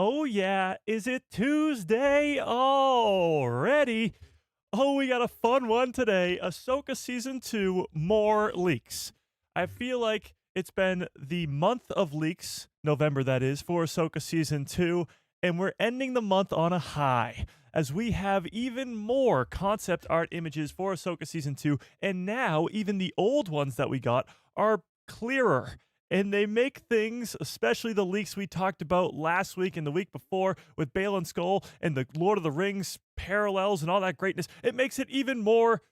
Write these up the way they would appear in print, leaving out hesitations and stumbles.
Oh, yeah. Is it Tuesday already? Oh, we got a fun one today. Ahsoka Season 2, more leaks. I feel like it's been the month of leaks, November that is, for Ahsoka Season 2, and we're ending the month on a high as we have even more concept art images for Ahsoka Season 2, and now even the old ones that we got are clearer. And they make things, especially the leaks we talked about last week and the week before with Balon Skoll and the Lord of the Rings parallels and all that greatness, it makes it even more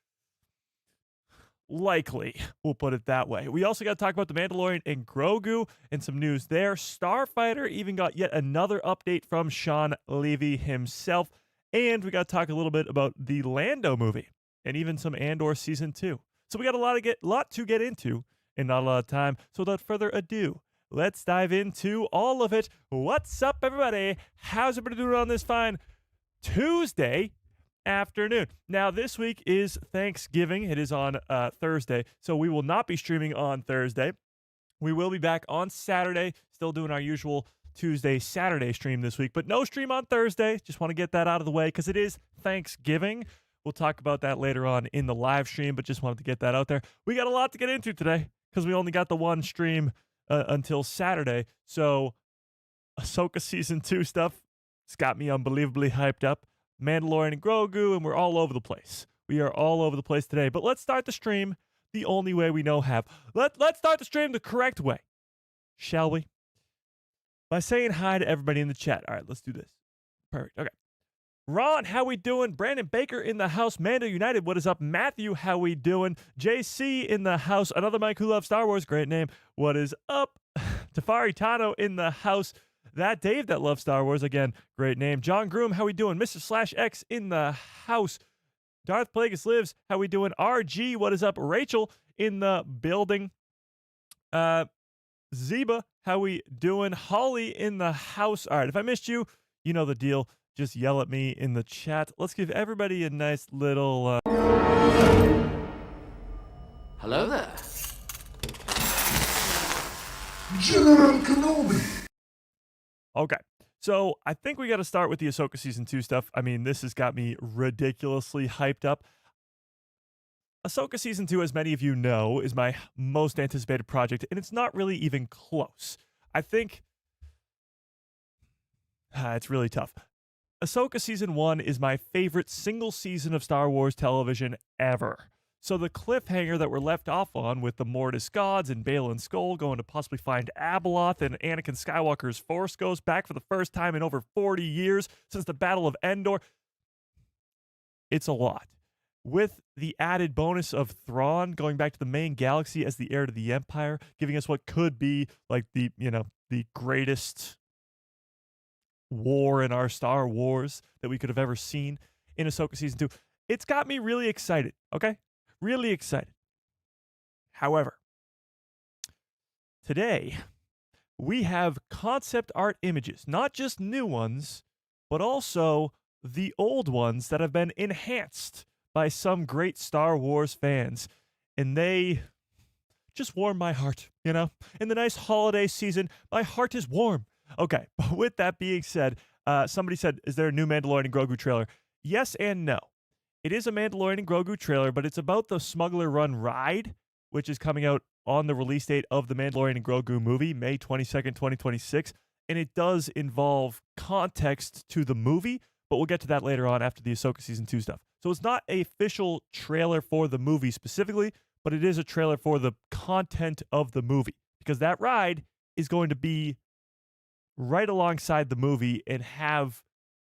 likely, we'll put it that way. We also got to talk about the Mandalorian and Grogu and some news there. Starfighter even got yet another update from Sean Levy himself. And we got to talk a little bit about the Lando movie and even some Andor Season 2. So we got a lot to get into and not a lot of time. So without further ado, let's dive into all of it. What's up, everybody? How's everybody doing on this fine Tuesday afternoon? Now, this week is Thanksgiving. It is on Thursday, so we will not be streaming on Thursday. We will be back on Saturday, still doing our usual Tuesday-Saturday stream this week, but no stream on Thursday. Just want to get that out of the way because it is Thanksgiving. We'll talk about that later on in the live stream, but just wanted to get that out there. We got a lot to get into today because we only got the one stream until Saturday. So Ahsoka Season 2 stuff, it's got me unbelievably hyped up. Mandalorian and Grogu, and we're all over the place. We are all over the place today. But let's start the stream the only way we know how. Let's start the stream the correct way, shall we? By saying hi to everybody in the chat. All right, let's do this. Perfect. Okay. Ron, how we doing? Brandon Baker in the house. Mando United, what is up? Matthew, how we doing? JC in the house. Another Mike who loves Star Wars. Great name. What is up? Tafari Tano in the house. That Dave that loves Star Wars. Again, great name. John Groom, how we doing? Mr. Slash X in the house. Darth Plagueis lives. How we doing? RG, what is up? Rachel in the building. Zeba, how we doing? Holly in the house. All right, if I missed you, you know the deal. Just yell at me in the chat. Let's give everybody a nice little... Hello there. General Kenobi. Okay, so I think we got to start with the Ahsoka Season 2 stuff. I mean, this has got me ridiculously hyped up. Ahsoka Season 2, as many of you know, is my most anticipated project, and it's not really even close. I think... it's really tough. Ahsoka Season 1 is my favorite single season of Star Wars television ever. So the cliffhanger that we're left off on with the Mortis gods and Balon Skoll going to possibly find Abeloth and Anakin Skywalker's Force goes back for the first time in over 40 years since the Battle of Endor. It's a lot. With the added bonus of Thrawn going back to the main galaxy as the heir to the Empire, giving us what could be like the greatest war in our Star Wars that we could have ever seen in Ahsoka Season 2. It's got me really excited, okay? Really excited. However, today we have concept art images, not just new ones, but also the old ones that have been enhanced by some great Star Wars fans. And they just warm my heart, you know? In the nice holiday season, my heart is warm. Okay, but with that being said, somebody said, is there a new Mandalorian and Grogu trailer? Yes and no. It is a Mandalorian and Grogu trailer, but it's about the Smuggler Run ride, which is coming out on the release date of the Mandalorian and Grogu movie, May 22nd, 2026. And it does involve context to the movie, but we'll get to that later on after the Ahsoka Season 2 stuff. So it's not an official trailer for the movie specifically, but it is a trailer for the content of the movie, because that ride is going to be right alongside the movie and have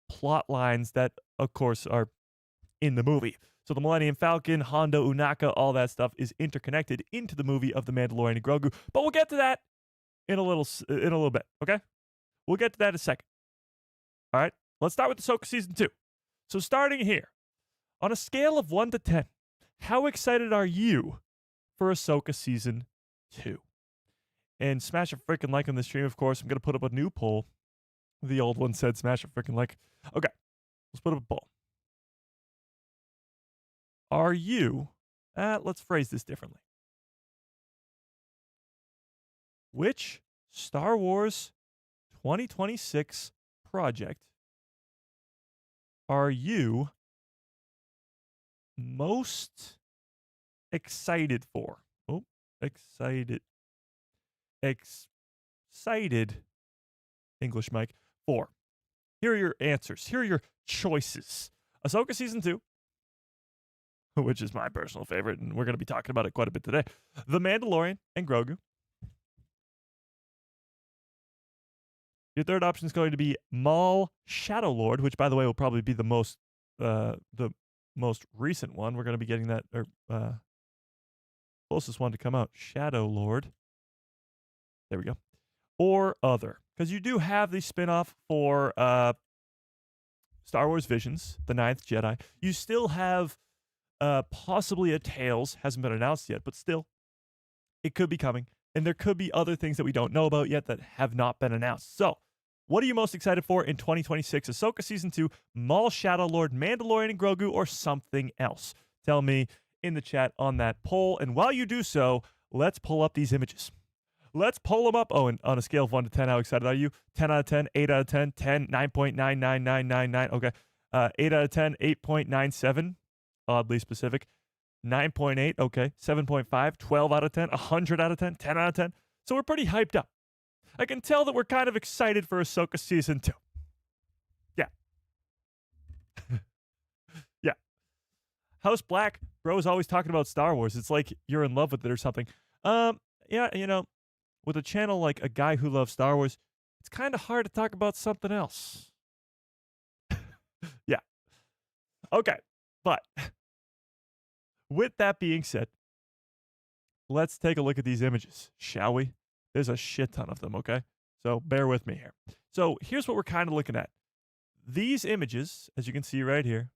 plot lines that, of course, are in the movie. So the Millennium Falcon, Hondo, Unaka, all that stuff is interconnected into the movie of the Mandalorian and Grogu. But we'll get to that in a little bit, okay? We'll get to that in a second. All right, let's start with Ahsoka Season 2. So starting here, on a scale of 1 to 10, how excited are you for Ahsoka Season 2? And smash a freaking like on the stream, of course. I'm going to put up a new poll. The old one said smash a freaking like. Okay, let's put up a poll. Are you, let's phrase this differently. Which Star Wars 2026 project are you most excited for? Oh, excited. Excited, English Mike, for. Here are your answers. Here are your choices. Ahsoka Season 2, which is my personal favorite, and we're going to be talking about it quite a bit today. The Mandalorian and Grogu. Your third option is going to be Maul Shadow Lord, which, by the way, will probably be the most recent one. We're going to be getting that closest one to come out. Shadow Lord. There we go. Or other, because you do have the spinoff for Star Wars Visions, the Ninth Jedi. You still have possibly a Tales, hasn't been announced yet, but still, it could be coming. And there could be other things that we don't know about yet that have not been announced. So, what are you most excited for in 2026? Ahsoka Season 2, Maul Shadow Lord, Mandalorian and Grogu, or something else? Tell me in the chat on that poll. And while you do so, let's pull up these images. Let's pull them up. Oh, and on a scale of 1 to 10, how excited are you? 10 out of 10, 8 out of 10, 10, 9.99999. Okay. 8 out of 10, 8.97. Oddly specific. 9.8. Okay. 7.5. 12 out of 10. 100 out of 10. 10 out of 10. So we're pretty hyped up. I can tell that we're kind of excited for Ahsoka Season 2. Yeah. Yeah. House Black, bro's always talking about Star Wars. It's like you're in love with it or something. Yeah, you know, with a channel like A Guy Who Loves Star Wars, it's kind of hard to talk about something else. Yeah. Okay. But with that being said, let's take a look at these images, shall we? There's a shit ton of them, okay? So bear with me here. So here's what we're kind of looking at. These images, as you can see right here,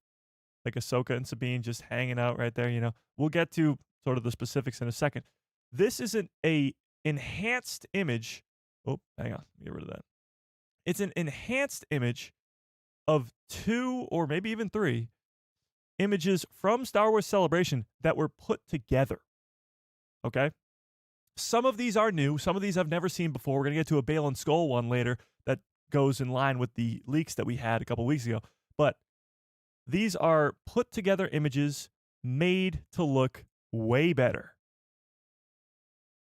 like Ahsoka and Sabine just hanging out right there, you know. We'll get to sort of the specifics in a second. This isn't a enhanced image. Oh, hang on. Get rid of that. It's an enhanced image of 2 or maybe even 3 images from Star Wars Celebration that were put together. Okay? Some of these are new. Some of these I've never seen before. We're going to get to a Balon Skoll one later that goes in line with the leaks that we had a couple weeks ago. But these are put together images made to look way better.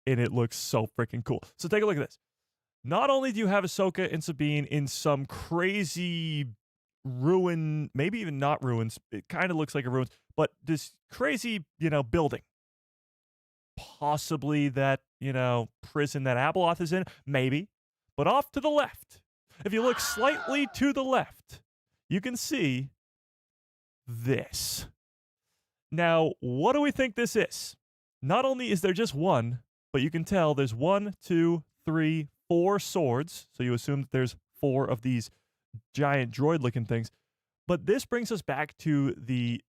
And it looks so freaking cool. So take a look at this. Not only do you have Ahsoka and Sabine in some crazy ruin, maybe even not ruins, it kind of looks like a ruins, but this crazy, you know, building. Possibly that, you know, prison that Abeloth is in, maybe. But off to the left, if you look slightly to the left, you can see this. Now, what do we think this is? Not only is there just one, but you can tell there's 1, 2, 3, 4 swords. So you assume that there's 4 of these giant droid-looking things. But this brings us back to the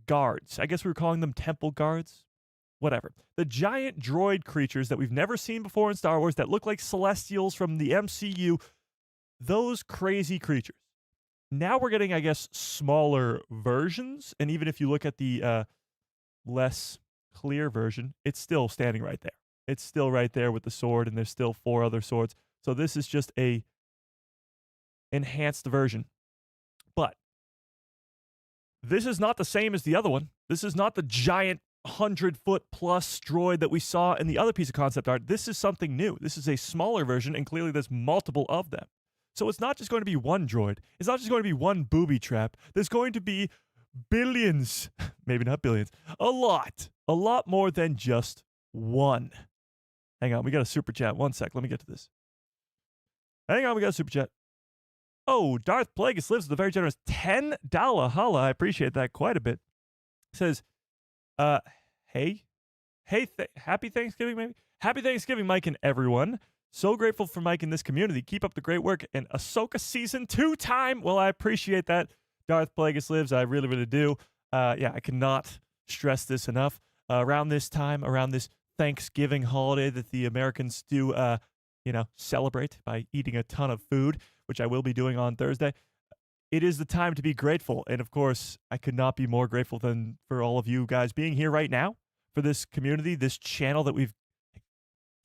guards. I guess we were calling them temple guards. Whatever. The giant droid creatures that we've never seen before in Star Wars that look like Celestials from the MCU. Those crazy creatures. Now we're getting, I guess, smaller versions. And even if you look at the less clear version, it's still standing right there. It's still right there with the sword, and there's still 4 other swords. So this is just a enhanced version. But this is not the same as the other one. This is not the giant 100-foot plus droid that we saw in the other piece of concept art. This is something new. This is a smaller version, and clearly there's multiple of them. So it's not just going to be one droid. It's not just going to be one booby trap. There's going to be billions, maybe not billions, a lot more than just one. Hang on, we got a super chat. 1 sec, let me get to this. Hang on, we got a super chat. Oh, Darth Plagueis lives with a very generous $10 holla. I appreciate that quite a bit. Says, happy Thanksgiving, maybe? Happy Thanksgiving, Mike and everyone. So grateful for Mike and this community. Keep up the great work. And Ahsoka Season 2 time. Well, I appreciate that. Darth Plagueis lives. I really, really do. Yeah, I cannot stress this enough. Around this time, around this Thanksgiving holiday that the Americans do, celebrate by eating a ton of food, which I will be doing on Thursday. It is the time to be grateful. And of course, I could not be more grateful than for all of you guys being here right now, for this community, this channel that we've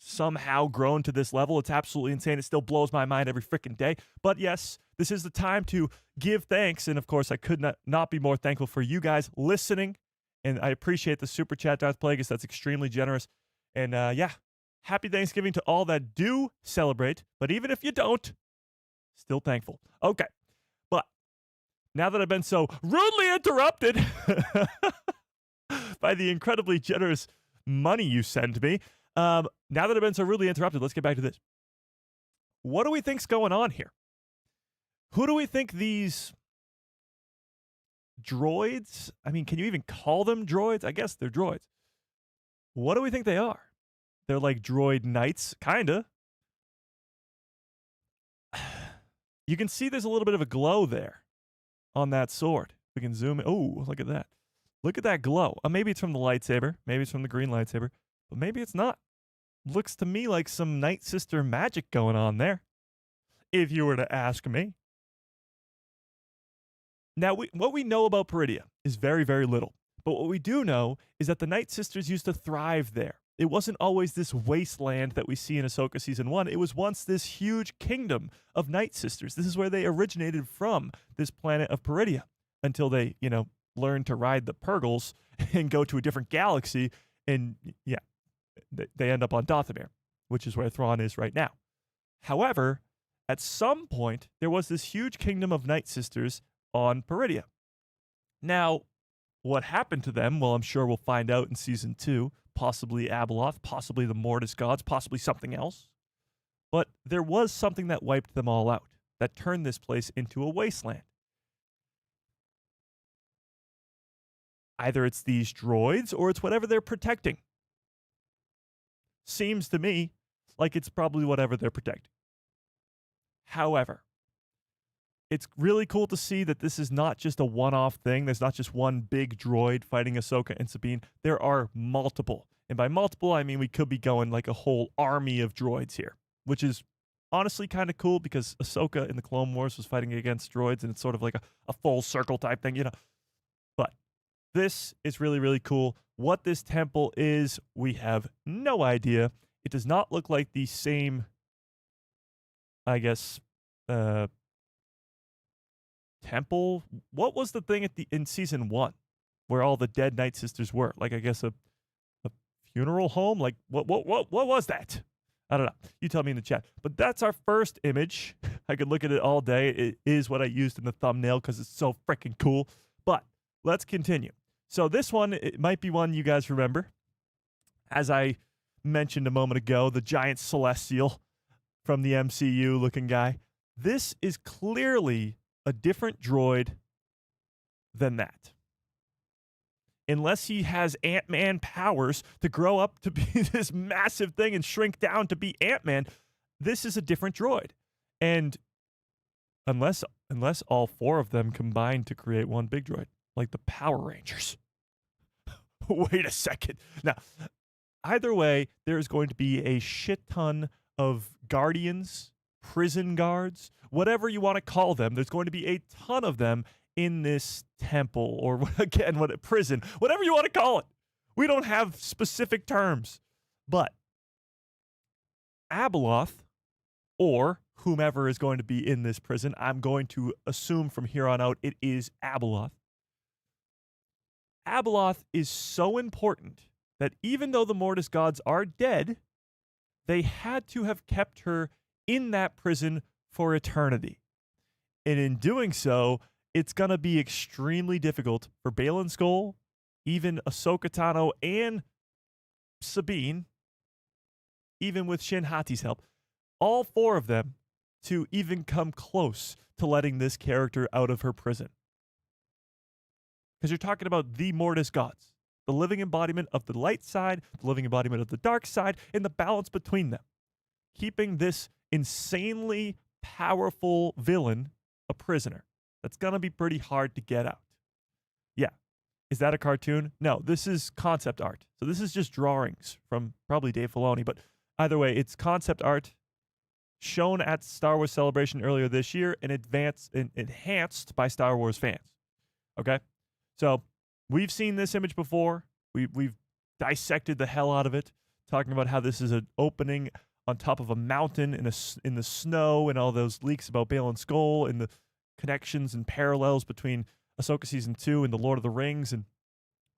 somehow grown to this level. It's absolutely insane. It still blows my mind every freaking day. But yes, this is the time to give thanks. And of course, I could not be more thankful for you guys listening. And I appreciate the super chat, Darth Plagueis. That's extremely generous. And yeah, happy Thanksgiving to all that do celebrate. But even if you don't, still thankful. Okay. But now that I've been so rudely interrupted by the incredibly generous money you send me, now that I've been so rudely interrupted, let's get back to this. What do we think's going on here? Who do we think these droids, I mean, can you even call them droids? I guess they're droids. What do we think they are? They're like droid knights, kinda. You can see there's a little bit of a glow there on that sword. We can zoom in. Oh, look at that. Look at that glow. Maybe it's from the lightsaber. Maybe it's from the green lightsaber. But maybe it's not. Looks to me like some Nightsister magic going on there, if you were to ask me. Now, what we know about Peridea is very, very little. But what we do know is that the Nightsisters used to thrive there. It wasn't always this wasteland that we see in Ahsoka Season 1. It was once this huge kingdom of Nightsisters. This is where they originated from, this planet of Peridea, until they, learned to ride the Purgles and go to a different galaxy. And, yeah, they end up on Dathomir, which is where Thrawn is right now. However, at some point, there was this huge kingdom of Nightsisters on Peridea. Now, what happened to them? Well, I'm sure we'll find out in Season 2. Possibly Abeloth, possibly the Mortis gods, possibly something else. But there was something that wiped them all out, that turned this place into a wasteland. Either it's these droids or it's whatever they're protecting. Seems to me like it's probably whatever they're protecting. However, it's really cool to see that this is not just a one-off thing. There's not just one big droid fighting Ahsoka and Sabine. There are multiple. And by multiple, I mean we could be going like a whole army of droids here, which is honestly kind of cool because Ahsoka in the Clone Wars was fighting against droids, and it's sort of like a full circle type thing, But this is really, really cool. What this temple is, we have no idea. It does not look like the same, I guess, temple. What was the thing in Season 1 where all the dead Nightsisters were? Like, I guess a funeral home? Like, what was that? I don't know. You tell me in the chat. But that's our first image. I could look at it all day. It is what I used in the thumbnail because it's so freaking cool. But let's continue. So this one, it might be one you guys remember. As I mentioned a moment ago, the giant celestial from the MCU looking guy. This is clearly a different droid than that. Unless he has Ant-Man powers to grow up to be this massive thing and shrink down to be Ant-Man, this is a different droid. And unless all four of them combine to create one big droid, like the Power Rangers. Wait a second. Now, either way, there's going to be a shit ton of guardians, prison guards, whatever you want to call them. There's going to be a ton of them in this temple, or again, prison, whatever you want to call it. We don't have specific terms. But Abeloth, or whomever is going to be in this prison, I'm going to assume from here on out it is Abeloth. Abeloth is so important that even though the Mortis gods are dead, they had to have kept her in that prison for eternity. And in doing so, it's going to be extremely difficult for Balon Skoll, even Ahsoka Tano, and Sabine, even with Shin Hati's help, all four of them to even come close to letting this character out of her prison. Because you're talking about the Mortis gods, the living embodiment of the light side, the living embodiment of the dark side, and the balance between them. Keeping this insanely powerful villain a prisoner. That's going to be pretty hard to get out. Yeah. Is that a cartoon? No, this is concept art. So this is just drawings from probably Dave Filoni. But either way, it's concept art shown at Star Wars Celebration earlier this year and enhanced by Star Wars fans. Okay? So we've seen this image before. We've dissected the hell out of it, talking about how this is an opening on top of a mountain in the snow, and all those leaks about Balon Skoll and the connections and parallels between Ahsoka Season 2 and The Lord of the Rings and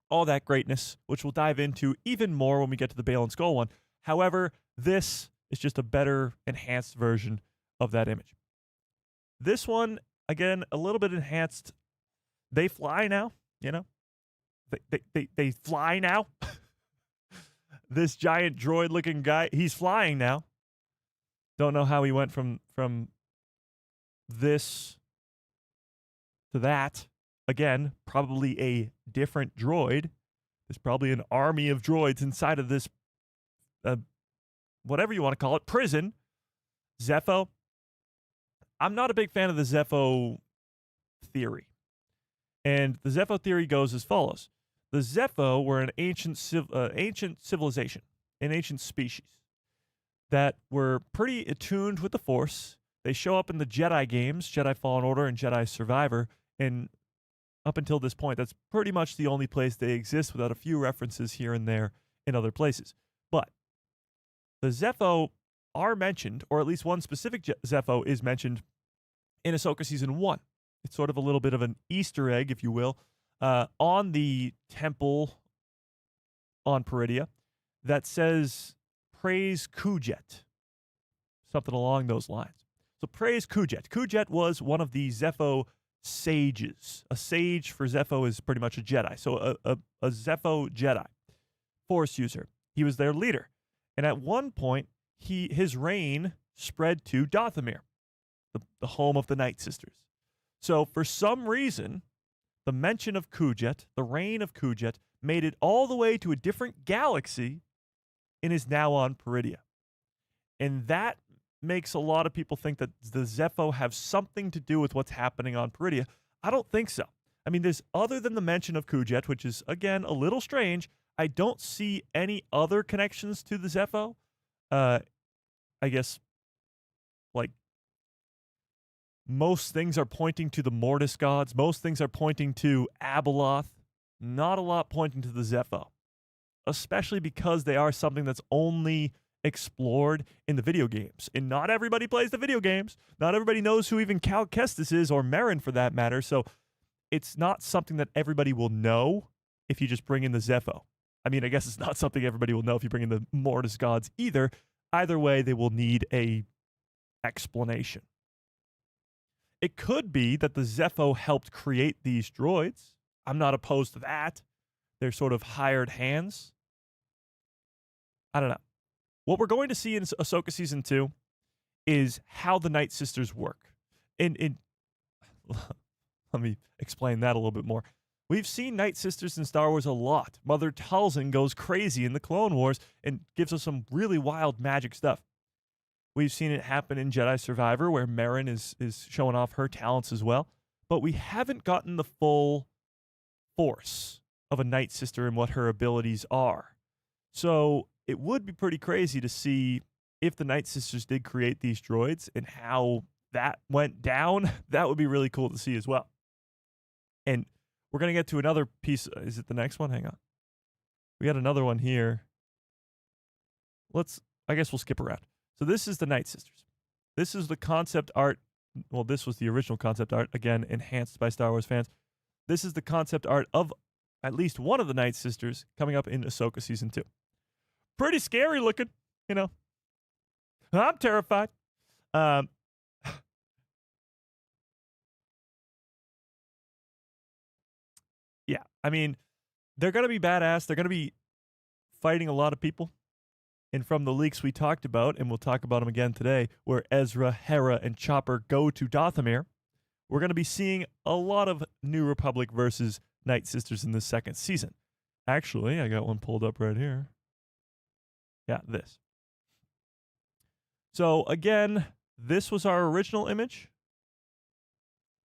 all that greatness, which we'll dive into even more when we get to the Balon Skoll one. However, this is just a better, enhanced version of that image. This one, again, a little bit enhanced. They fly now, you know? They fly now. This giant droid-looking guy, he's flying now. Don't know how he went from this to that. Again, probably a different droid. There's probably an army of droids inside of this, whatever you want to call it, prison. Zepho. I'm not a big fan of the Zepho theory. And the Zepho theory goes as follows. The Zepho were an ancient civilization, an ancient species that were pretty attuned with the Force. They show up in the Jedi games, Jedi Fallen Order and Jedi Survivor, and up until this point, that's pretty much the only place they exist without a few references here and there in other places. But the Zepho are mentioned, or at least one specific Zepho is mentioned in Ahsoka Season 1. It's sort of a little bit of an Easter egg, if you will, on the temple on Peridea that says, praise Kujet. Something along those lines. So praise Kujet. Kujet was one of the Zepho sages. A sage for Zepho is pretty much a Jedi. So a Zepho Jedi, Force user. He was their leader. And at one point, his reign spread to Dathomir, the home of the Nightsisters. So for some reason, the mention of Kujet, the reign of Kujet, made it all the way to a different galaxy and is now on Peridea. And that makes a lot of people think that the Zepho have something to do with what's happening on Peridea. I don't think so. I mean, there's other than the mention of Kujet, which is, again, a little strange, I don't see any other connections to the Zepho. I guess, like, most things are pointing to the Mortis gods. Most things are pointing to Abeloth. Not a lot pointing to the Zepho. Especially because they are something that's only explored in the video games. And not everybody plays the video games. Not everybody knows who even Cal Kestis is, or Merrin for that matter. So it's not something that everybody will know if you just bring in the Zepho. I mean, I guess it's not something everybody will know if you bring in the Mortis gods either. Either way, they will need a explanation. It could be that the Zepho helped create these droids. I'm not opposed to that. They're sort of hired hands. I don't know. What we're going to see in Ahsoka Season 2 is how the Nightsisters work. Let me explain that a little bit more. We've seen Nightsisters in Star Wars a lot. Mother Talzin goes crazy in the Clone Wars and gives us some really wild magic stuff. We've seen it happen in Jedi Survivor, where Merrin is showing off her talents as well. But we haven't gotten the full force of a Nightsister and what her abilities are. So it would be pretty crazy to see if the Nightsisters did create these droids and how that went down. That would be really cool to see as well. And we're going to get to another piece. Is it the next one? Hang on. We got another one here. I guess we'll skip around. So this is the Nightsisters. This is the concept art. Well, this was the original concept art, again, enhanced by Star Wars fans. This is the concept art of at least one of the Nightsisters coming up in Ahsoka Season 2. Pretty scary looking, you know. I'm terrified. Yeah, I mean, they're going to be badass. They're going to be fighting a lot of people. And from the leaks we talked about, and we'll talk about them again today, where Ezra, Hera, and Chopper go to Dathomir, we're going to be seeing a lot of New Republic versus Nightsisters in this second season. Actually, I got one pulled up right here. Yeah, this. So again, this was our original image.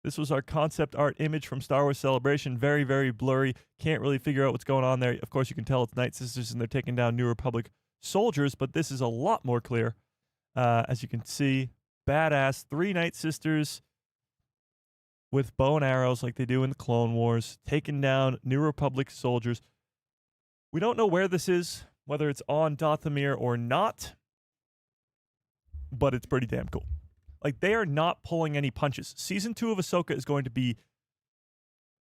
This was our concept art image from Star Wars Celebration. Very, very blurry. Can't really figure out what's going on there. Of course, you can tell it's Nightsisters and they're taking down New Republic soldiers, but this is a lot more clear. As you can see, badass 3 Nightsisters with bow and arrows like they do in the Clone Wars, taking down New Republic soldiers. We don't know where this is. whether it's on Dathomir or not, but it's pretty damn cool. Like, they are not pulling any punches. Season 2 of Ahsoka is going to be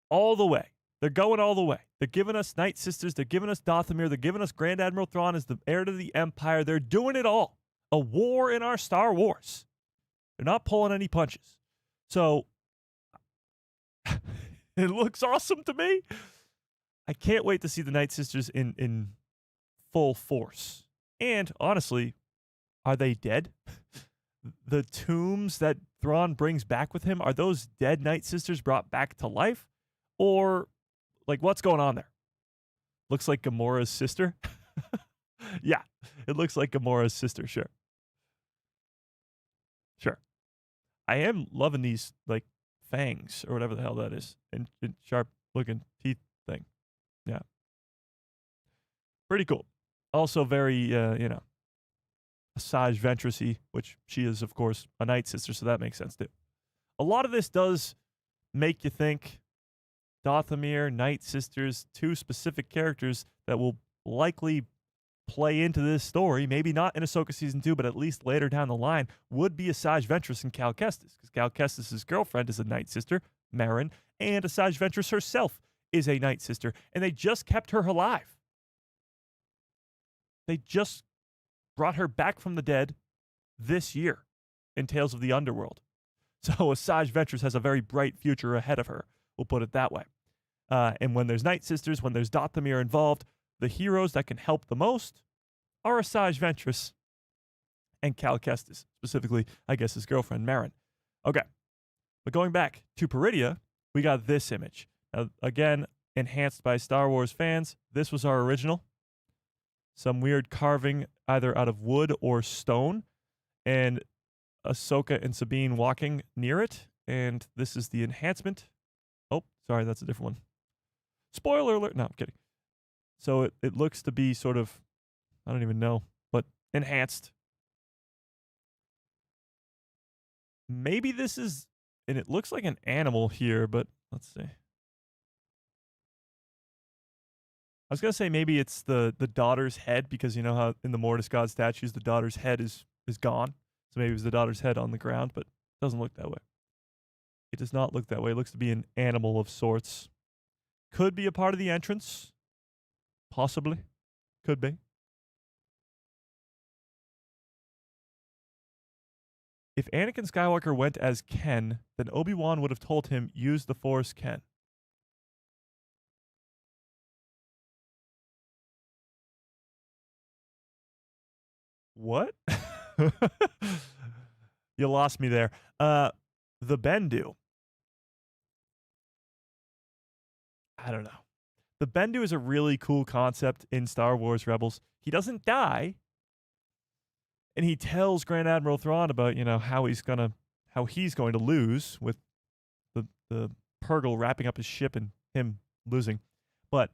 all the way. They're going all the way. They're giving us Nightsisters. They're giving us Dathomir. They're giving us Grand Admiral Thrawn as the heir to the Empire. They're doing it all. A war in our Star Wars. They're not pulling any punches. So, it looks awesome to me. I can't wait to see the Nightsisters in full force. And, honestly, are they dead? The tombs that Thrawn brings back with him, are those dead Nightsisters brought back to life? Or, like, what's going on there? Looks like Gamora's sister? Yeah, it looks like Gamora's sister, sure. Sure. I am loving these, like, fangs, or whatever the hell that is. And sharp-looking teeth thing. Yeah. Pretty cool. Also very, Asajj Ventress-y, which she is, of course, a Nightsister, so that makes sense, too. A lot of this does make you think Dathomir, Nightsisters, two specific characters that will likely play into this story, maybe not in Ahsoka Season 2, but at least later down the line, would be Asajj Ventress and Cal Kestis, because Cal Kestis' girlfriend is a Nightsister, Merrin, and Asajj Ventress herself is a Nightsister, and they just kept her alive. They just brought her back from the dead this year in Tales of the Underworld. So Asajj Ventress has a very bright future ahead of her. We'll put it that way. And when there's Nightsisters, when there's Dathomir involved, the heroes that can help the most are Asajj Ventress and Cal Kestis. Specifically, I guess, his girlfriend, Merrin. Okay. But going back to Peridea, we got this image. Now, again, enhanced by Star Wars fans. This was our original. Some weird carving either out of wood or stone, and Ahsoka and Sabine walking near it, and this is the enhancement. Oh, sorry, that's a different one. Spoiler alert. No, I'm kidding. So it looks to be sort of, I don't even know, but enhanced. Maybe this is, and it looks like an animal here, but let's see. I was going to say maybe it's the daughter's head, because you know how in the Mortis God statues the daughter's head is gone. So maybe it was the daughter's head on the ground, but it doesn't look that way. It does not look that way. It looks to be an animal of sorts. Could be a part of the entrance. Possibly. Could be. If Anakin Skywalker went as Ken, then Obi-Wan would have told him, use the Force, Ken. What? You lost me there. The Bendu. I don't know. The Bendu is a really cool concept in Star Wars Rebels. He doesn't die, and he tells Grand Admiral Thrawn about, how he's going to lose with the Purgle wrapping up his ship and him losing. But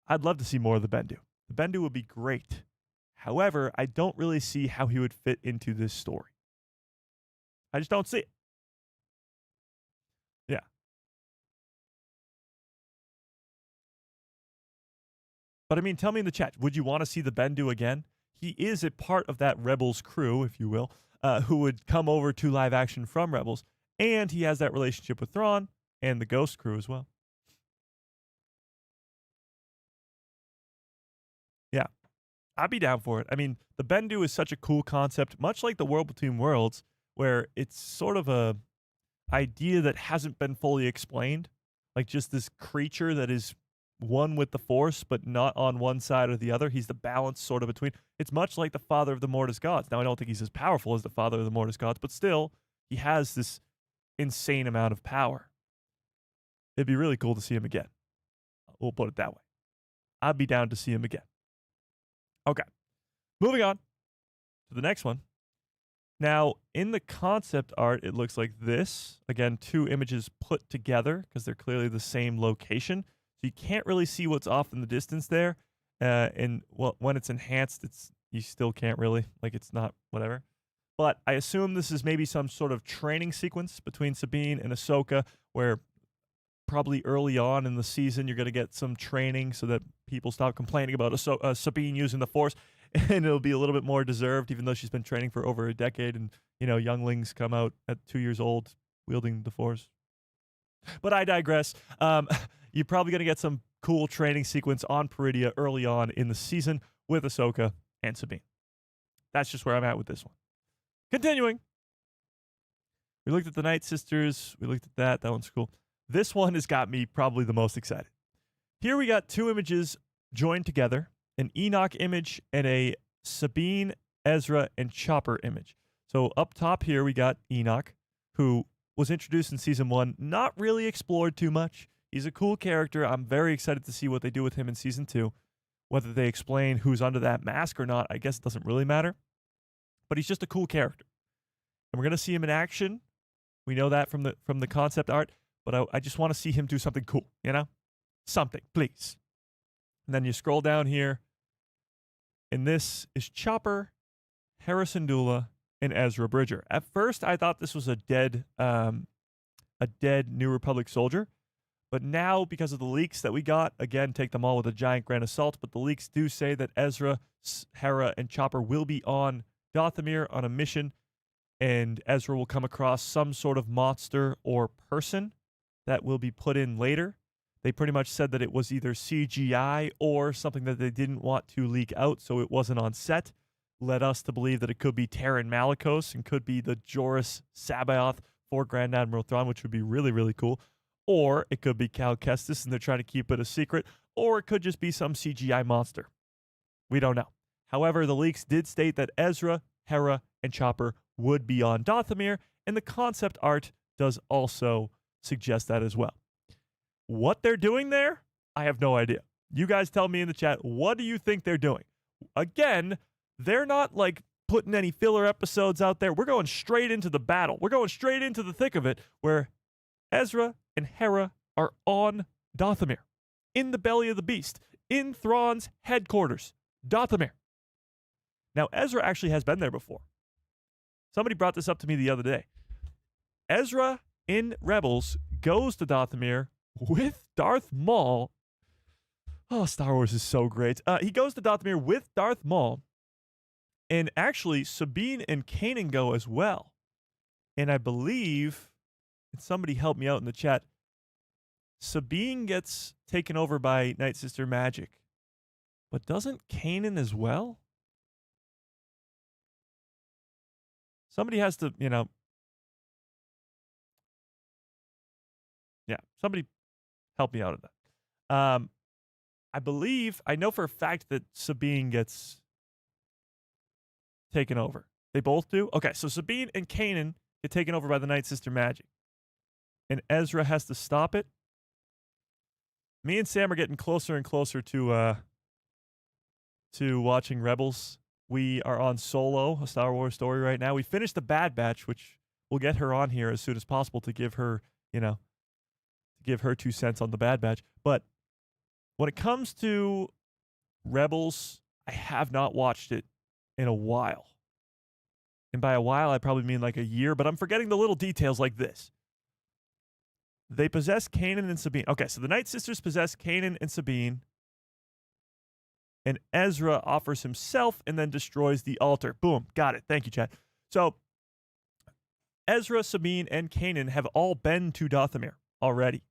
I'd love to see more of the Bendu. The Bendu would be great. However, I don't really see how he would fit into this story. I just don't see it. Yeah. But I mean, tell me in the chat, would you want to see the Bendu again? He is a part of that Rebels crew, if you will, who would come over to live action from Rebels. And he has that relationship with Thrawn and the Ghost crew as well. Yeah. I'd be down for it. I mean, the Bendu is such a cool concept, much like the World Between Worlds, where it's sort of a idea that hasn't been fully explained. Like just this creature that is one with the Force, but not on one side or the other. He's the balance sort of between. It's much like the father of the Mortis Gods. Now, I don't think he's as powerful as the father of the Mortis Gods, but still, he has this insane amount of power. It'd be really cool to see him again. We'll put it that way. I'd be down to see him again. Okay, moving on to the next one. Now, in the concept art, it looks like this. Again, two images put together because they're clearly the same location. So you can't really see what's off in the distance there. And well, when it's enhanced, you still can't really. Like, it's not whatever. But I assume this is maybe some sort of training sequence between Sabine and Ahsoka where probably early on in the season, you're going to get some training so that people stop complaining about Sabine using the Force, and it'll be a little bit more deserved, even though she's been training for over a decade, and, younglings come out at 2 years old wielding the Force. But I digress. You're probably going to get some cool training sequence on Peridea early on in the season with Ahsoka and Sabine. That's just where I'm at with this one. Continuing. We looked at the Nightsisters. We looked at that. That one's cool. This one has got me probably the most excited. Here we got 2 images joined together, an Enoch image and a Sabine, Ezra, and Chopper image. So up top here we got Enoch, who was introduced in season 1, not really explored too much. He's a cool character. I'm very excited to see what they do with him in season 2. Whether they explain who's under that mask or not, I guess it doesn't really matter. But he's just a cool character. And we're going to see him in action. We know that from the concept art, but I just want to see him do something cool, Something, please. And then you scroll down here, and this is Chopper, Hera Syndulla, and Ezra Bridger. At first, I thought this was a dead New Republic soldier, but now, because of the leaks that we got, again, take them all with a giant grain of salt, but the leaks do say that Ezra, Hera, and Chopper will be on Dathomir on a mission, and Ezra will come across some sort of monster or person that will be put in later. They pretty much said that it was either CGI or something that they didn't want to leak out, so it wasn't on set. Led us to believe that it could be Terran Malicos and could be the Joruus Sabaoth for Grand Admiral Thrawn, which would be really, really cool. Or it could be Cal Kestis, and they're trying to keep it a secret. Or it could just be some CGI monster. We don't know. However, the leaks did state that Ezra, Hera, and Chopper would be on Dathomir, and the concept art does also suggest that as well. What they're doing there, I have no idea. You guys tell me in the chat, what do you think they're doing? Again, they're not like putting any filler episodes out there. We're going straight into the battle. We're going straight into the thick of it, where Ezra and Hera are on Dathomir, in the belly of the beast, in Thrawn's headquarters, Dathomir. Now, Ezra actually has been there before. Somebody brought this up to me the other day. Ezra in Rebels goes to Dathomir with Darth Maul. Oh, Star Wars is so great. He goes to Dathomir with Darth Maul. And actually, Sabine and Kanan go as well. And I believe, and somebody help me out in the chat, Sabine gets taken over by Nightsister magic. But doesn't Kanan as well? Somebody has to, somebody help me out on that. I know for a fact that Sabine gets taken over. They both do? Okay, so Sabine and Kanan get taken over by the Nightsister magic. And Ezra has to stop it. Me and Sam are getting closer and closer to watching Rebels. We are on Solo, a Star Wars story right now. We finished the Bad Batch, which we'll get her on here as soon as possible to give her, to give her 2 cents on the Bad Batch. But when it comes to Rebels, I have not watched it in a while. And by a while, I probably mean like a year, but I'm forgetting the little details like this. They possess Kanan and Sabine. Okay, so the Nightsisters possess Kanan and Sabine. And Ezra offers himself and then destroys the altar. Boom. Got it. Thank you, Chad. So Ezra, Sabine, and Kanan have all been to Dathomir already.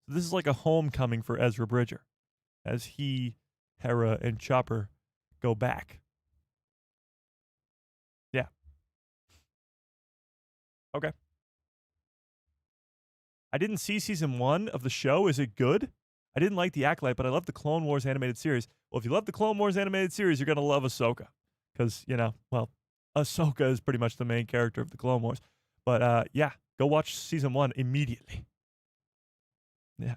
So this is like a homecoming for Ezra Bridger as he, Hera, and Chopper go back. Yeah. Okay. I didn't see season 1 of the show. Is it good? I didn't like The Acolyte, but I love the Clone Wars animated series. Well, if you love the Clone Wars animated series, you're going to love Ahsoka. Because, Ahsoka is pretty much the main character of the Clone Wars. But, go watch season 1 immediately. Yeah.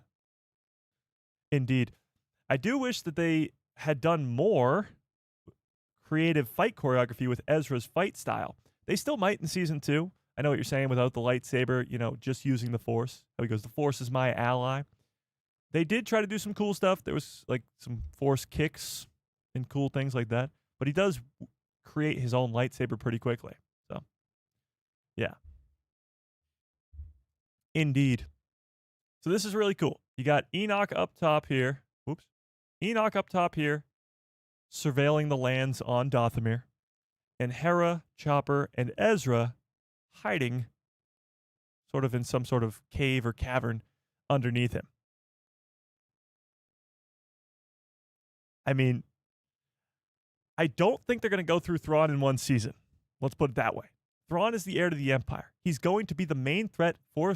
Indeed. I do wish that they had done more creative fight choreography with Ezra's fight style. They still might in season 2. I know what you're saying without the lightsaber, just using the Force. How he goes, the Force is my ally. They did try to do some cool stuff. There was like some Force kicks and cool things like that. But he does create his own lightsaber pretty quickly. So, yeah. Indeed. So this is really cool. You got Enoch up top here. Oops. Enoch up top here, surveilling the lands on Dathomir. And Hera, Chopper, and Ezra hiding sort of in some sort of cave or cavern underneath him. I mean, I don't think they're going to go through Thrawn in one season. Let's put it that way. Thrawn is the heir to the Empire. He's going to be the main threat for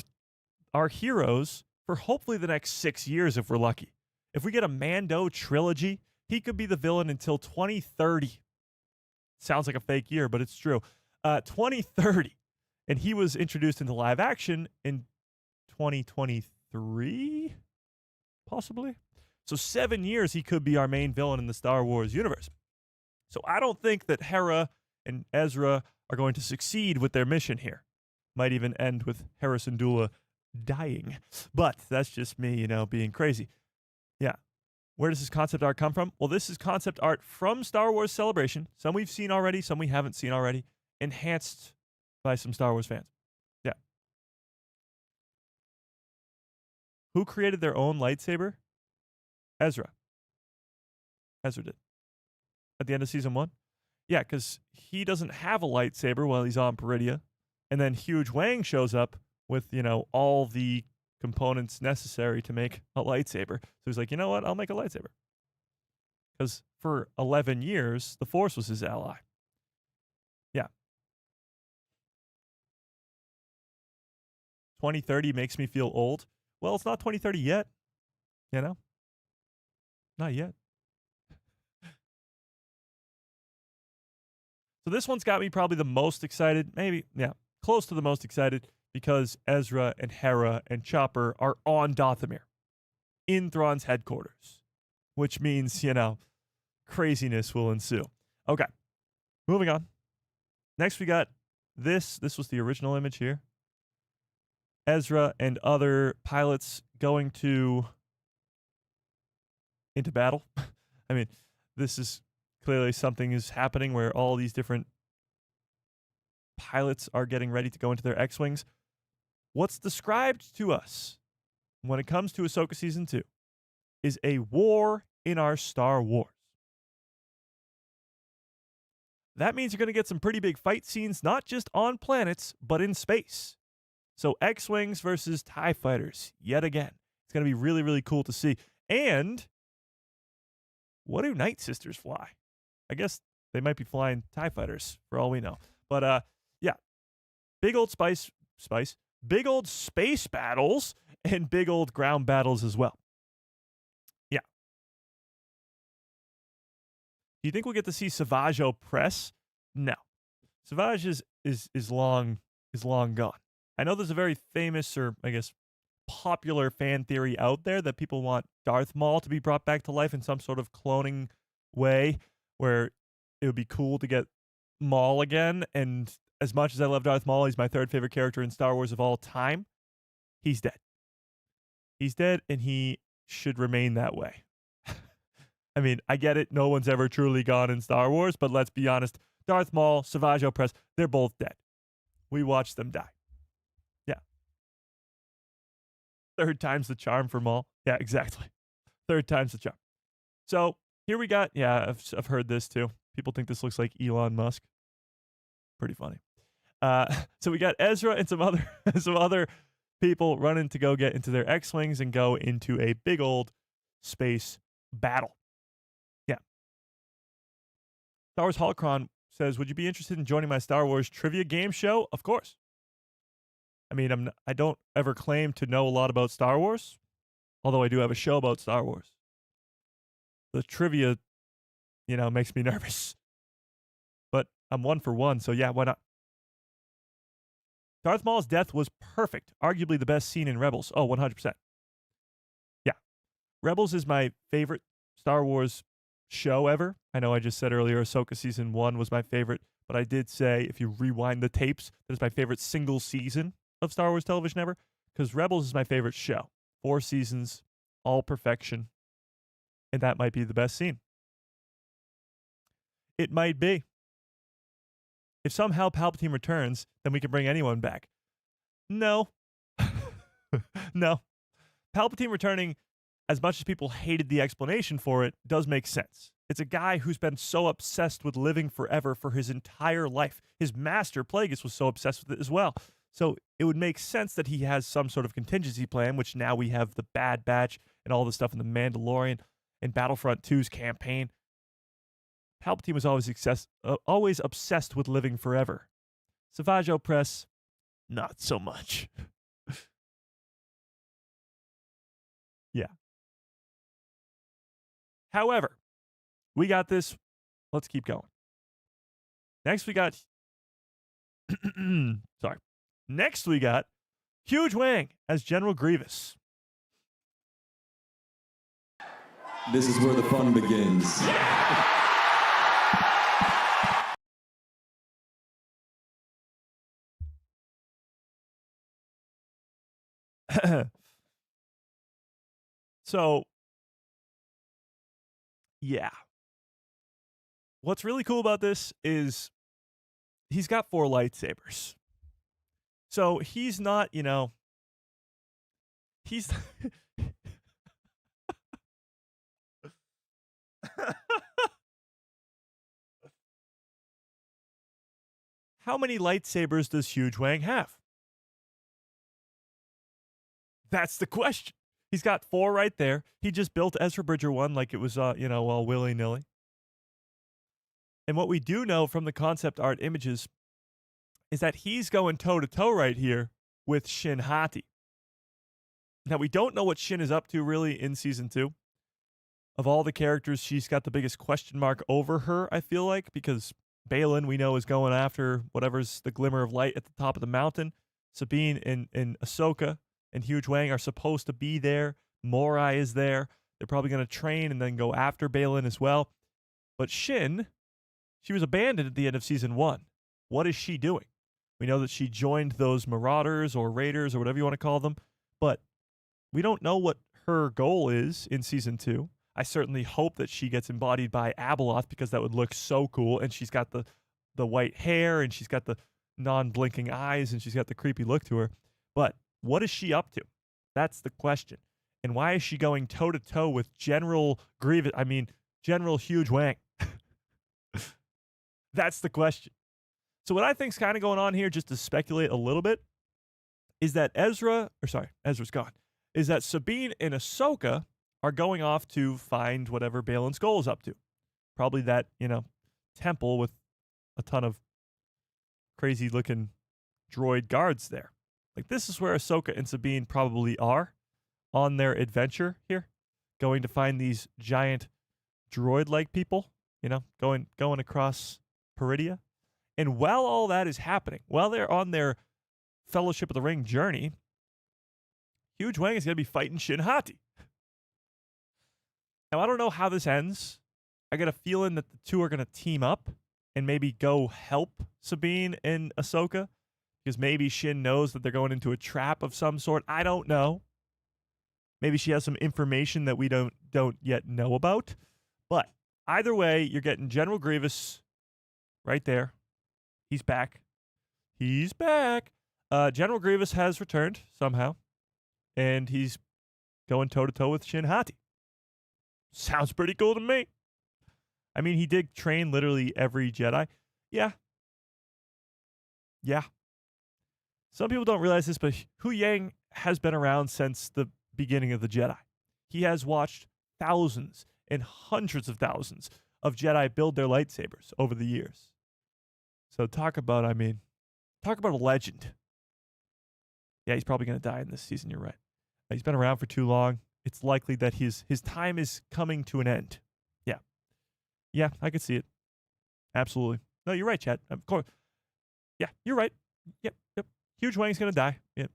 our heroes for hopefully the next 6 years if we're lucky. If we get a Mando trilogy, he could be the villain until 2030. Sounds like a fake year, but it's true. 2030. And he was introduced into live action in 2023, possibly. So 7 years he could be our main villain in the Star Wars universe. So I don't think that Hera and Ezra are going to succeed with their mission here. Might even end with Hera Syndulla dying. But that's just me, being crazy. Yeah. Where does this concept art come from? Well, this is concept art from Star Wars Celebration. Some we've seen already, some we haven't seen already. Enhanced by some Star Wars fans. Yeah. Who created their own lightsaber? Ezra. Ezra did. At the end of season 1? Yeah, because he doesn't have a lightsaber while he's on Peridea. And then Huyang shows up with, all the components necessary to make a lightsaber. So he's like, you know what? I'll make a lightsaber. Because for 11 years, the Force was his ally. Yeah. 2030 makes me feel old. Well, it's not 2030 yet. Not yet. So this one's got me probably the most excited. Maybe, yeah, close to the most excited because Ezra and Hera and Chopper are on Dathomir in Thrawn's headquarters, which means, craziness will ensue. Okay, moving on. Next, we got this. This was the original image here. Ezra and other pilots going into battle. I mean, this is clearly something is happening where all these different pilots are getting ready to go into their X-Wings. What's described to us when it comes to Ahsoka Season 2 is a war in our Star Wars. That means you're going to get some pretty big fight scenes, not just on planets, but in space. So X-Wings versus TIE fighters, yet again. It's going to be really, really cool to see. And what do Nightsisters fly? I guess they might be flying TIE fighters for all we know. But yeah, big old big old space battles and big old ground battles as well. Yeah. Do you think we'll get to see Savage Opress? No. Savage is long gone. I know there's a very famous, or I guess popular fan theory out there that people want Darth Maul to be brought back to life in some sort of cloning way where it would be cool to get Maul again. And as much as I love Darth Maul, he's my third favorite character in Star Wars of all time. He's dead. He's dead, and he should remain that way. I mean, I get it. No one's ever truly gone in Star Wars, but let's be honest. Darth Maul, Savage Opress, they're both dead. We watched them die. Yeah. Third time's the charm for Maul. Yeah, exactly. Third time's the charm. So here we got, yeah, I've heard this too. People think this looks like Elon Musk. Pretty funny. So we got Ezra and some other people running to go get into their X-Wings and go into a big old space battle. Yeah. Star Wars Holocron says, would you be interested in joining my Star Wars trivia game show? Of course. I mean, I don't ever claim to know a lot about Star Wars, although I do have a show about Star Wars. The trivia, makes me nervous. But I'm 1 for 1, so yeah, why not? Darth Maul's death was perfect. Arguably the best scene in Rebels. Oh, 100%. Yeah. Rebels is my favorite Star Wars show ever. I know I just said earlier Ahsoka Season 1 was my favorite, but I did say, if you rewind the tapes, that is my favorite single season of Star Wars television ever, because Rebels is my favorite show. 4 seasons, all perfection, and that might be the best scene. It might be. If somehow Palpatine returns, then we can bring anyone back. No. No. Palpatine returning, as much as people hated the explanation for it, does make sense. It's a guy who's been so obsessed with living forever for his entire life. His master, Plagueis, was so obsessed with it as well. So it would make sense that he has some sort of contingency plan, which now we have the Bad Batch and all the stuff in the Mandalorian and Battlefront 2's campaign. Palpatine was always obsessed with living forever. Savage Opress, not so much. Yeah. However, we got this. Let's keep going. Next, we got. Sorry. Next, we got Huyang as General Grievous. This is where the fun begins. So, yeah. What's really cool about this is he's got 4 lightsabers. So he's not, he's... How many lightsabers does Huyang have? That's the question. He's got 4 right there. He just built Ezra Bridger one like it was, all willy-nilly. And what we do know from the concept art images is that he's going toe-to-toe right here with Shin Hati. Now, we don't know what Shin is up to really in Season 2. Of all the characters, she's got the biggest question mark over her, I feel like, because Balon, we know, is going after whatever's the glimmer of light at the top of the mountain. Sabine and Ahsoka and Huyang are supposed to be there. Morai is there. They're probably going to train and then go after Balon as well. But Shin, she was abandoned at the end of Season 1. What is she doing? We know that she joined those Marauders or Raiders or whatever you want to call them, but we don't know what her goal is in Season 2. I certainly hope that she gets embodied by Abeloth because that would look so cool, and she's got the white hair, and she's got the non-blinking eyes, and she's got the creepy look to her. But what is she up to? That's the question. And why is she going toe-to-toe with General Huyang? That's the question. So what I think's kind of going on here, just to speculate a little bit, is that Ezra's gone, is that Sabine and Ahsoka are going off to find whatever Balon Skoll is up to. Probably that, temple with a ton of crazy-looking droid guards there. Like, this is where Ahsoka and Sabine probably are on their adventure here, going to find these giant droid-like people, going across Peridea. And while all that is happening, while they're on their Fellowship of the Ring journey, Huyang is going to be fighting Shin Hati. Now, I don't know how this ends. I got a feeling that the two are going to team up and maybe go help Sabine and Ahsoka, because maybe Shin knows that they're going into a trap of some sort. I don't know. Maybe she has some information that we don't yet know about. But either way, you're getting General Grievous right there. He's back. He's back. General Grievous has returned somehow, and he's going toe-to-toe with Shin Hati. Sounds pretty cool to me. I mean, he did train literally every Jedi. Yeah. Some people don't realize this, but Huyang has been around since the beginning of the Jedi. He has watched thousands and hundreds of thousands of Jedi build their lightsabers over the years. So talk about a legend. Yeah, he's probably going to die in this season, you're right. He's been around for too long. It's likely that his time is coming to an end. Yeah, I could see it. Absolutely. No, you're right, Chad. Of course. Yeah, you're right. Yep. Huyang's going to die. Yep.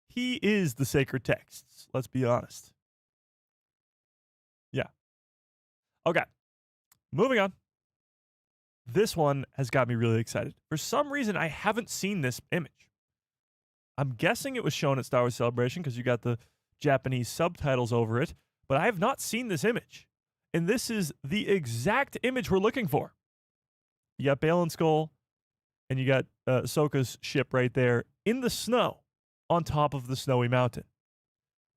He is the sacred texts. Let's be honest. Yeah. Okay. Moving on. This one has got me really excited. For some reason, I haven't seen this image. I'm guessing it was shown at Star Wars Celebration because you got the Japanese subtitles over it, but I have not seen this image. And this is the exact image we're looking for. You got Balon Skoll, and you got Ahsoka's ship right there in the snow on top of the snowy mountain.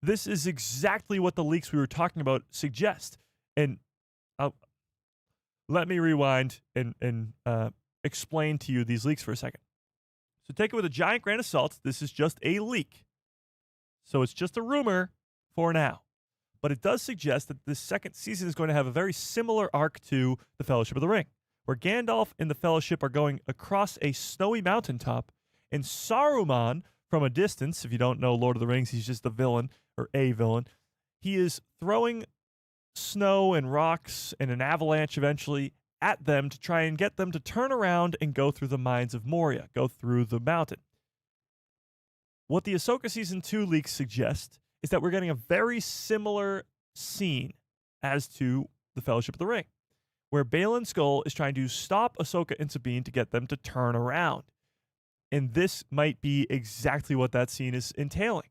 This is exactly what the leaks we were talking about suggest. And let me rewind and explain to you these leaks for a second. So take it with a giant grain of salt. This is just a leak. So it's just a rumor for now. But it does suggest that this second season is going to have a very similar arc to The Fellowship of the Ring, where Gandalf and the Fellowship are going across a snowy mountaintop, and Saruman, from a distance, if you don't know Lord of the Rings, he's just the villain, or a villain, he is throwing snow and rocks and an avalanche eventually at them to try and get them to turn around and go through the mines of Moria, go through the mountain. What the Ahsoka Season 2 leaks suggest is that we're getting a very similar scene as to The Fellowship of the Ring, where Balon Skoll is trying to stop Ahsoka and Sabine to get them to turn around. And this might be exactly what that scene is entailing.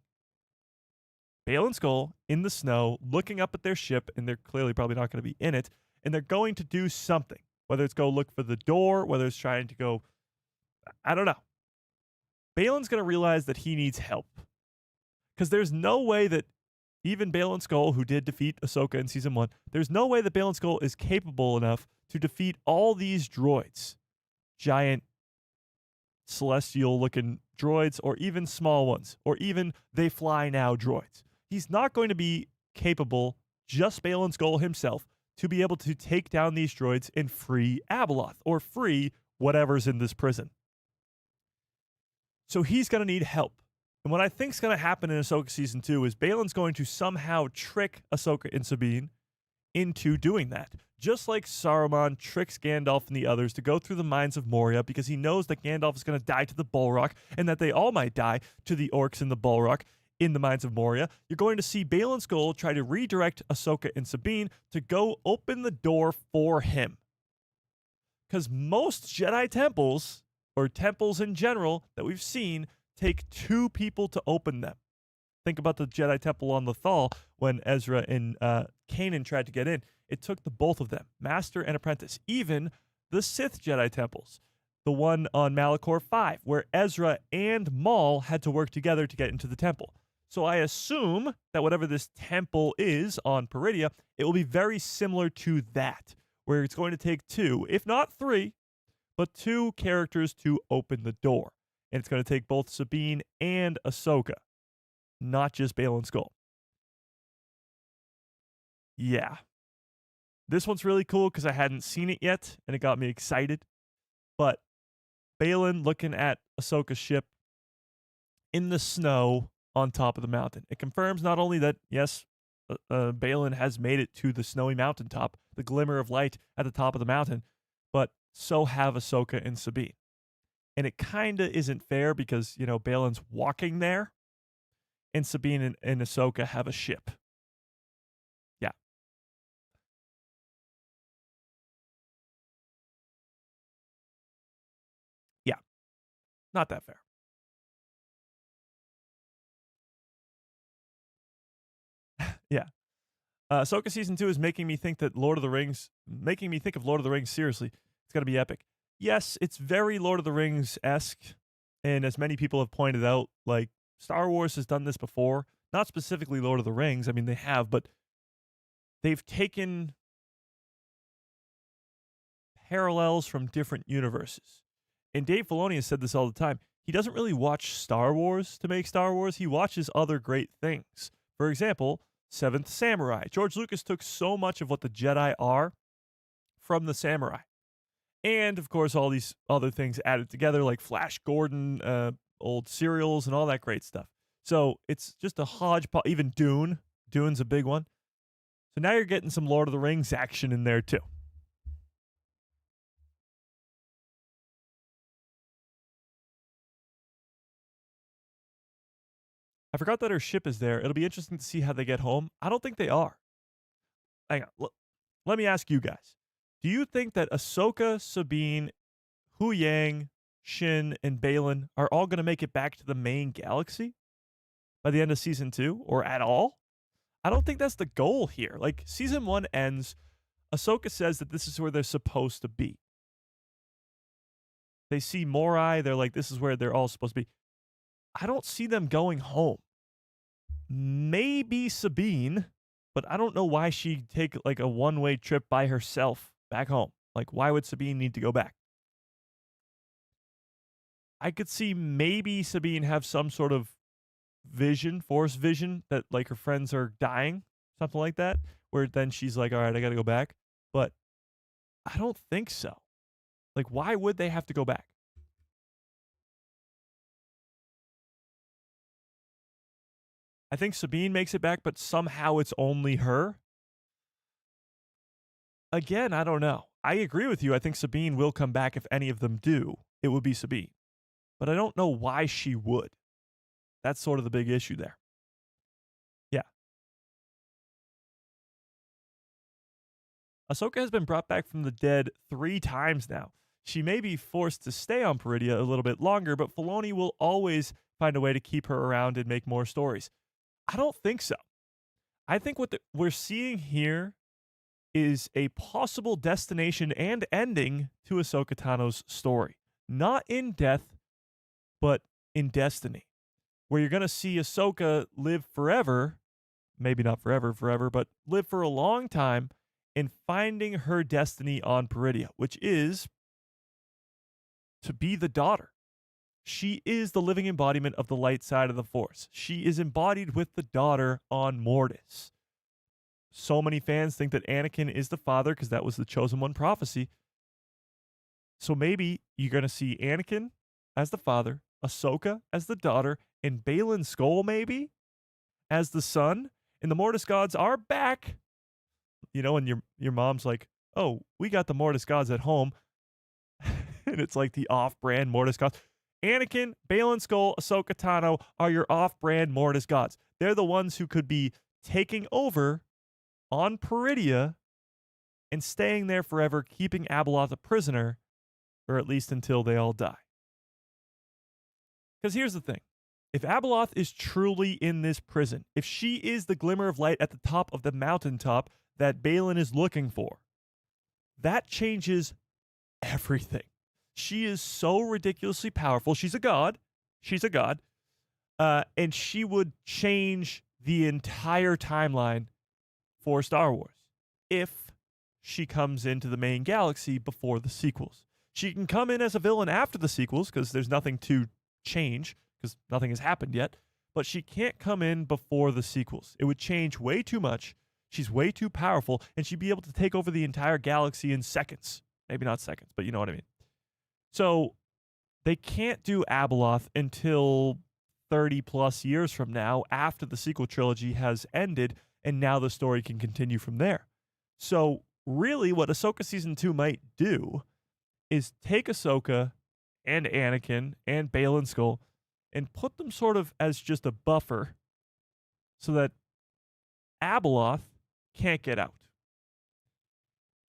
Balon Skoll in the snow, looking up at their ship, and they're clearly probably not going to be in it, and they're going to do something. Whether it's go look for the door, whether it's trying to go, I don't know. Balon's going to realize that he needs help. Because there's no way that even Balon Skoll, who did defeat Ahsoka in Season 1, there's no way that Balon Skoll is capable enough to defeat all these droids. Giant, celestial-looking droids, or even small ones, or even they fly now droids. He's not going to be capable, just Balon Skoll himself, to be able to take down these droids and free Abeloth, or free whatever's in this prison. So he's going to need help. And what I think is going to happen in Ahsoka Season 2 is Balon's going to somehow trick Ahsoka and Sabine into doing that. Just like Saruman tricks Gandalf and the others to go through the mines of Moria because he knows that Gandalf is going to die to the Balrog and that they all might die to the orcs in the Balrog in the mines of Moria. You're going to see Balon Skoll try to redirect Ahsoka and Sabine to go open the door for him. Because most Jedi temples, or temples in general that we've seen, take two people to open them. Think about the Jedi Temple on Lothal when Ezra and Kanan tried to get in. It took the both of them, master and apprentice. Even the Sith Jedi Temples, the one on Malachor 5, where Ezra and Maul had to work together to get into the temple. So I assume that whatever this temple is on Peridea, it will be very similar to that, where it's going to take two, if not three, but two characters to open the door. And it's going to take both Sabine and Ahsoka, not just Balon Skoll. Yeah. This one's really cool because I hadn't seen it yet, and it got me excited. But Balon looking at Ahsoka's ship in the snow on top of the mountain. It confirms not only that, yes, Balon has made it to the snowy mountaintop, the glimmer of light at the top of the mountain, but so have Ahsoka and Sabine. And it kind of isn't fair because, you know, Balon's walking there, and Sabine and Ahsoka have a ship. Yeah. Yeah. Not that fair. Yeah. Ahsoka Season 2 is making me think of Lord of the Rings seriously. It's going to be epic. Yes, it's very Lord of the Rings-esque, and as many people have pointed out, like, Star Wars has done this before. Not specifically Lord of the Rings. I mean, they have, but they've taken parallels from different universes. And Dave Filoni has said this all the time. He doesn't really watch Star Wars to make Star Wars. He watches other great things. For example, Seventh Samurai. George Lucas took so much of what the Jedi are from the samurai. And, of course, all these other things added together, like Flash Gordon, old serials, and all that great stuff. So it's just a hodgepodge. Even Dune. Dune's a big one. So now you're getting some Lord of the Rings action in there, too. I forgot that her ship is there. It'll be interesting to see how they get home. I don't think they are. Hang on. Let me ask you guys. Do you think that Ahsoka, Sabine, Huyang, Shin, and Balon are all going to make it back to the main galaxy by the end of Season 2, or at all? I don't think that's the goal here. Like, Season 1 ends, Ahsoka says that this is where they're supposed to be. They see Morai. They're like, this is where they're all supposed to be. I don't see them going home. Maybe Sabine, but I don't know why she'd take like a one-way trip by herself back home. Like, why would Sabine need to go back? I could see maybe Sabine have some sort of vision, force vision, that like her friends are dying, something like that, where then she's like, all right, I got to go back. But I don't think so. Like, why would they have to go back? I think Sabine makes it back, but somehow it's only her. Again, I don't know. I agree with you. I think Sabine will come back if any of them do. It would be Sabine. But I don't know why she would. That's sort of the big issue there. Yeah. Ahsoka has been brought back from the dead 3 times now. She may be forced to stay on Peridea a little bit longer, but Filoni will always find a way to keep her around and make more stories. I don't think so. I think what we're seeing here is a possible destination and ending to Ahsoka Tano's story. Not in death, but in destiny. Where you're going to see Ahsoka live forever, maybe not forever, but live for a long time in finding her destiny on Peridea, which is to be the daughter. She is the living embodiment of the light side of the Force. She is embodied with the daughter on Mortis. So many fans think that Anakin is the father because that was the Chosen One prophecy. So maybe you're going to see Anakin as the father, Ahsoka as the daughter, and Balon Skoll maybe as the son. And the Mortis gods are back. You know, and your mom's like, oh, we got the Mortis gods at home. And it's like the off-brand Mortis gods. Anakin, Balon Skoll, Ahsoka Tano are your off-brand Mortis gods. They're the ones who could be taking over on Peridea and staying there forever, keeping Abeloth a prisoner, or at least until they all die. Because here's the thing. If Abeloth is truly in this prison, if she is the glimmer of light at the top of the mountaintop that Balon is looking for, that changes everything. She is so ridiculously powerful. She's a god. She's a god. And she would change the entire timeline for Star Wars if she comes into the main galaxy before the sequels. She can come in as a villain after the sequels because there's nothing to change because nothing has happened yet. But she can't come in before the sequels. It would change way too much. She's way too powerful, and she'd be able to take over the entire galaxy in seconds. Maybe not seconds, but you know what I mean. So they can't do Abeloth until 30 plus years from now after the sequel trilogy has ended, and now the story can continue from there. So really what Ahsoka Season 2 might do is take Ahsoka and Anakin and Balon Skoll and put them sort of as just a buffer so that Abeloth can't get out.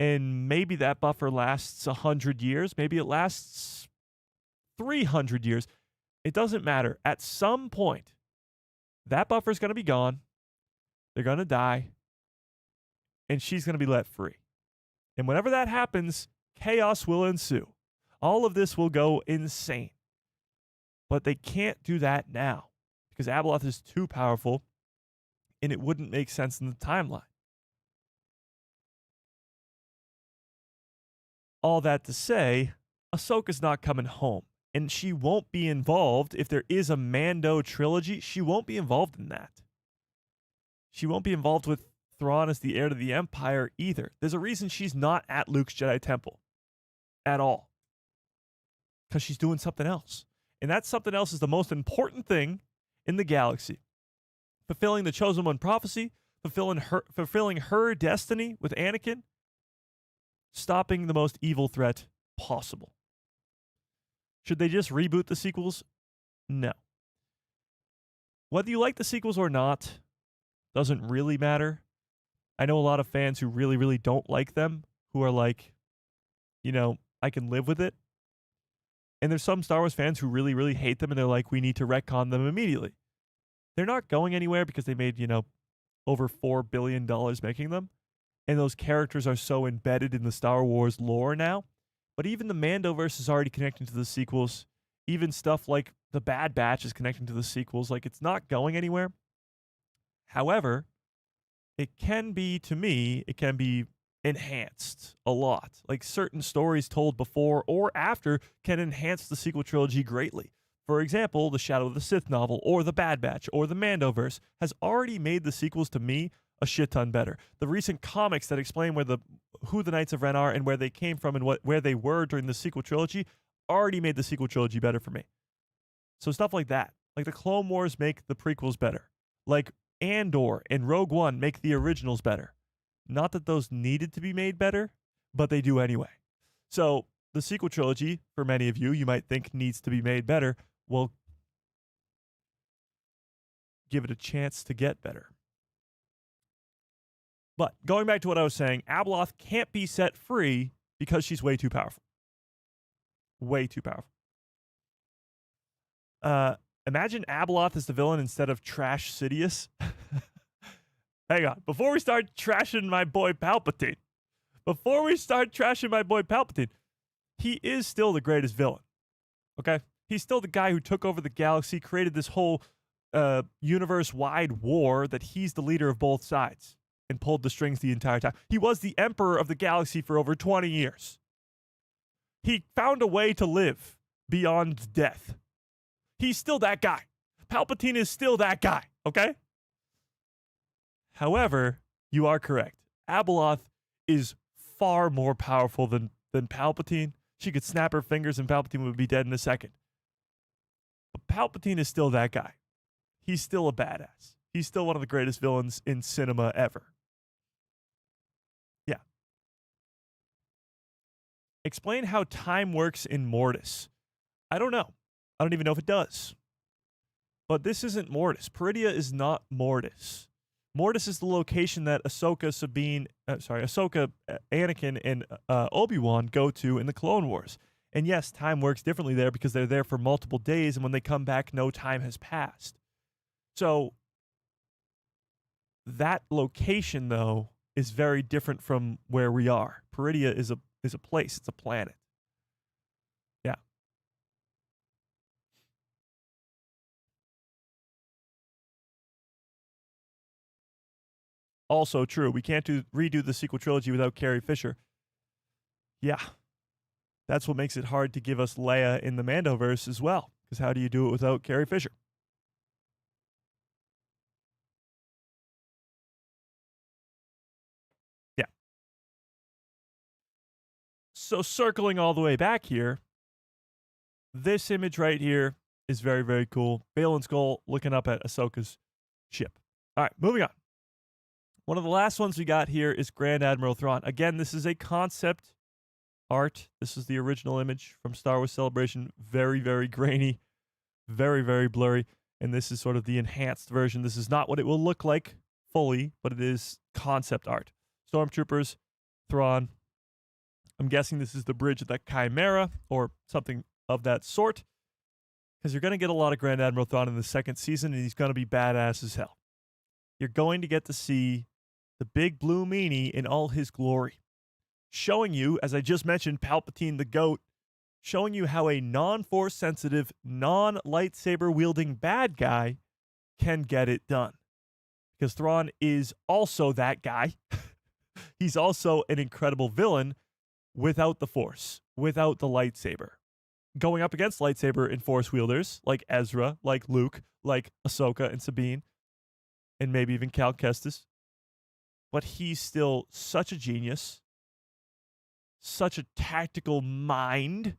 And maybe that buffer lasts 100 years. Maybe it lasts 300 years. It doesn't matter. At some point, that buffer is going to be gone. They're going to die. And she's going to be let free. And whenever that happens, chaos will ensue. All of this will go insane. But they can't do that now because Abeloth is too powerful and it wouldn't make sense in the timeline. All that to say, Ahsoka's not coming home, and she won't be involved. If there is a Mando trilogy, she won't be involved in that. She won't be involved with Thrawn as the heir to the Empire either. There's a reason she's not at Luke's Jedi Temple at all, because she's doing something else. And that something else is the most important thing in the galaxy. Fulfilling the Chosen One prophecy, fulfilling her destiny with Anakin, stopping the most evil threat possible. Should they just reboot the sequels? No. Whether you like the sequels or not doesn't really matter. I know a lot of fans who really, really don't like them, who are like, you know, I can live with it. And there's some Star Wars fans who really, really hate them, and they're like, we need to retcon them immediately. They're not going anywhere because they made, over $4 billion making them. And those characters are so embedded in the Star Wars lore now But even the Mandoverse is already connecting to the sequels. Even stuff like the Bad Batch is connecting to the sequels. Like, it's not going anywhere. However, it can be, to me, it can be enhanced a lot. Like, certain stories told before or after can enhance the sequel trilogy greatly. For example, the Shadow of the Sith novel or the Bad Batch or the Mandoverse has already made the sequels, to me, a shit ton better. The recent comics that explain who the Knights of Ren are and where they came from and where they were during the sequel trilogy already made the sequel trilogy better for me. So stuff like that. Like the Clone Wars make the prequels better. Like Andor and Rogue One make the originals better. Not that those needed to be made better, but they do anyway. So the sequel trilogy, for many of you, you might think needs to be made better. Well, give it a chance to get better. But going back to what I was saying, Abeloth can't be set free because she's way too powerful. Way too powerful. Imagine Abeloth as the villain instead of Trash Sidious. Hang on. Before we start trashing my boy Palpatine, he is still the greatest villain. Okay? He's still the guy who took over the galaxy, created this whole universe-wide war that he's the leader of both sides and pulled the strings the entire time. He was the emperor of the galaxy for over 20 years. He found a way to live beyond death. He's still that guy. Palpatine is still that guy, okay? However, you are correct. Abeloth is far more powerful than Palpatine. She could snap her fingers and Palpatine would be dead in a second. But Palpatine is still that guy. He's still a badass. He's still one of the greatest villains in cinema ever. Yeah. Explain how time works in Mortis. I don't know. I don't even know if it does. But this isn't Mortis. Peridea is not Mortis. Mortis is the location that Ahsoka, Anakin, and Obi-Wan go to in the Clone Wars. And yes, time works differently there because they're there for multiple days, and when they come back, no time has passed. So that location, though, is very different from where we are. Peridea is a place. It's a planet. Yeah. Also true. We can't redo the sequel trilogy without Carrie Fisher. Yeah. That's what makes it hard to give us Leia in the Mandoverse as well. Because how do you do it without Carrie Fisher? Yeah. So circling all the way back here, this image right here is very, very cool. Balon Skoll looking up at Ahsoka's ship. All right, moving on. One of the last ones we got here is Grand Admiral Thrawn. Again, this is a concept art. This is the original image from Star Wars Celebration. Very, very grainy. Very, very blurry. And this is sort of the enhanced version. This is not what it will look like fully, but it is concept art. Stormtroopers, Thrawn. I'm guessing this is the bridge of the Chimera or something of that sort. Because you're going to get a lot of Grand Admiral Thrawn in the second season, and he's going to be badass as hell. You're going to get to see the big blue meanie in all his glory. Showing you, as I just mentioned, Palpatine the GOAT, showing you how a non-force sensitive, non-lightsaber wielding bad guy can get it done. Because Thrawn is also that guy. He's also an incredible villain without the Force, without the lightsaber. Going up against lightsaber and Force wielders like Ezra, like Luke, like Ahsoka and Sabine, and maybe even Cal Kestis. But he's still such a genius, such a tactical mind,